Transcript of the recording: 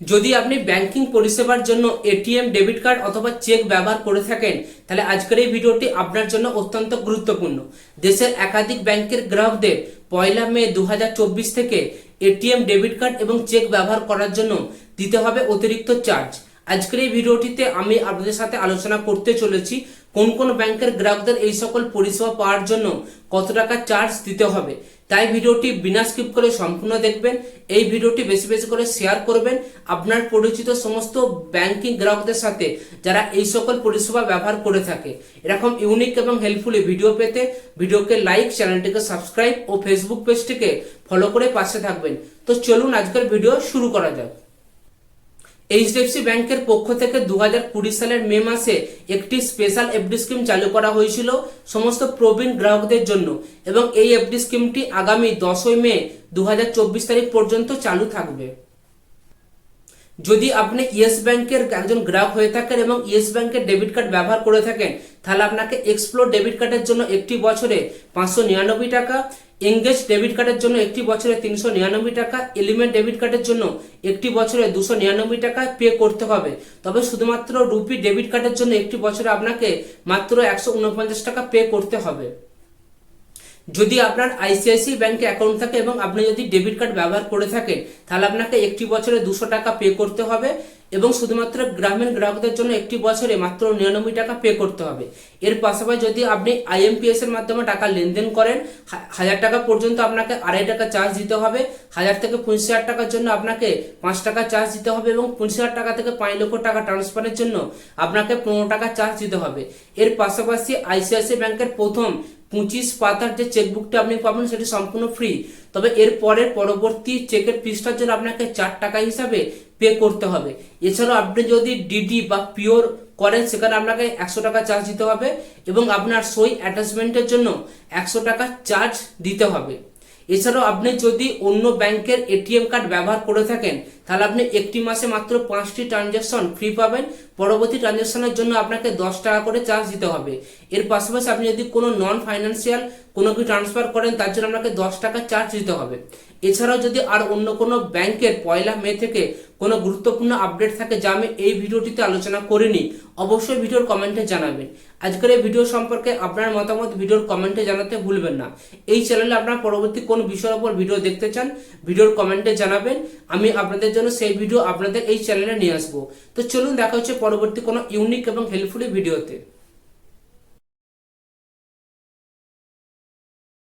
যদি আপনি ব্যাংকিং পরিষেবার জন্য এটিএম, ডেবিট কার্ড অথবা চেক ব্যবহার করে থাকেন, তাহলে আজকের এই ভিডিওটি আপনার জন্য অত্যন্ত গুরুত্বপূর্ণ। দেশের একাধিক ব্যাংকের গ্রাহকদের 1 মে 2024 থেকে এটিএম, ডেবিট কার্ড এবং চেক ব্যবহার করার জন্য দিতে হবে অতিরিক্ত চার্জ। আজকের এই ভিডিওটিতে আমি আপনাদের সাথে আলোচনা করতে চলেছি কোন কোন ব্যাংকের গ্রাহকদের এই সকল পরিষেবা পাওয়ার জন্য কত টাকা চার্জ দিতে হবে। তাই ভিডিওটি বিনা স্কিপ করে সম্পূর্ণ দেখবেন। এই ভিডিওটি বেশি বেশি করে শেয়ার করবেন আপনার পরিচিত সমস্ত ব্যাংকিং গ্রাহকদের সাথে যারা এই সকল পরিষেবা ব্যবহার করে থাকে। এরকম ইউনিক এবং হেল্পফুলি ভিডিও পেতে ভিডিওকে লাইক, চ্যানেলটিকে সাবস্ক্রাইব ও ফেসবুক পেজটিকে ফলো করে পাশে থাকবেন। তো চলুন আজকের ভিডিও শুরু করা যাক। এইচডিএফসি ব্যাংকের পক্ষ থেকে 2020 সালের মে মাসে একটি স্পেশাল এফডি স্কিম চালু করা হয়েছিল সমস্ত প্রবীণ গ্রাহকদের জন্য, এবং এই এফডি স্কিমটি আগামী 10 মে 2024 তারিখ পর্যন্ত চালু থাকবে। যদি আপনি ইয়েস ব্যাংকের একজন গ্রাহক হয়ে থাকেন এবং ইয়েস ব্যাংকের ডেবিট কার্ড ব্যবহার করে থাকেন, তাহলে আপনাকে এক্সপ্লোর ডেবিট কার্ডের জন্য একটি বছরে 599 টাকা, এঙ্গেজ ডেবিট কার্ডের জন্য একটি বছরে 399 টাকা, এলিমেন্ট ডেবিট কার্ডের জন্য একটি বছরে 299 টাকা পে করতে হবে। তবে শুধুমাত্র রুপি ডেবিট কার্ডের জন্য একটি বছরে আপনাকে মাত্র 149 টাকা পে করতে হবে। যদি আপনার আইসিআইসি ব্যাংকে অ্যাকাউন্ট থাকে এবং আপনি যদি ডেবিট কার্ড ব্যবহার করে থাকেন, তাহলে আপনাকে একটি বছরে 200 টাকা পে করতে হবে, এবং শুধুমাত্র গ্রামীণ গ্রাহকদের জন্য একটি বছরে মাত্র 99 টাকা পে করতে হবে। এর পাশাপাশি যদি আপনি আইএমপিএস এর মাধ্যমে টাকা লেনদেন করেন, 1000 টাকা পর্যন্ত আপনাকে 2.5 টাকা চার্জ দিতে হবে। 1000 থেকে 25,000 টাকার জন্য আপনাকে 5 টাকা চার্জ দিতে হবে, এবং 25,000 টাকা থেকে 5 লক্ষ টাকা ট্রান্সফারের জন্য আপনাকে 15 টাকা চার্জ দিতে হবে। এর পাশাপাশি আইসিআইসি ব্যাংকের প্রথম 25 পাতার যে চেকবুকটা আপনি পাবেন সেটি সম্পূর্ণ ফ্রি। তবে এর পরবর্তী চেকের ফিসটার জন্য আপনাকে 4 টাকা হিসাবে পে করতে হবে। এছাড়াও আপনি যদি ডিডি বা পিওর করেন, সেখানে আপনাকে 100 টাকা চার্জ দিতে হবে, এবং আপনার সই অ্যাটাচমেন্টের জন্য 100 টাকা চার্জ দিতে হবে। এছাড়াও আপনি যদি অন্য ব্যাংকের এটিএম কার্ড ব্যবহার করে থাকেন, তাহলে আপনি একটি মাসে মাত্র 5টি ট্রানজ্যাকশন ফ্রি পাবেন। পরবর্তী ট্রানজ্যাকশনের জন্য আপনাকে 10 টাকা করে চার্জ দিতে হবে। এর পাশাপাশি আপনি যদি কোনো নন ফাইন্যান্সিয়াল কোনো কিছু ট্রান্সফার করেন, তার জন্য আপনাকে 10 টাকা চার্জ দিতে হবে। এছাড়াও যদি আর অন্য কোনো ব্যাংকের 1 মে থেকে কোনো গুরুত্বপূর্ণ আপডেট থাকে যা আমি এই ভিডিওটিতে আলোচনা করিনি, অবশ্যই ভিডিওর কমেন্টে জানাবেন। আজকের এই ভিডিও সম্পর্কে আপনার মতামত ভিডিওর কমেন্টে জানাতে ভুলবেন না। এই চ্যানেলে আপনারা পরবর্তী কোন বিষয়ের উপর ভিডিও দেখতে চান ভিডিওর কমেন্টে জানাবেন, আমি আপনাদের জন্য সেই ভিডিও আপনাদের এই চ্যানেলে নিয়ে আসবো। তো চলুন দেখা হচ্ছে পরবর্তী কোনো ইউনিক এবং হেল্পফুল ভিডিওতে।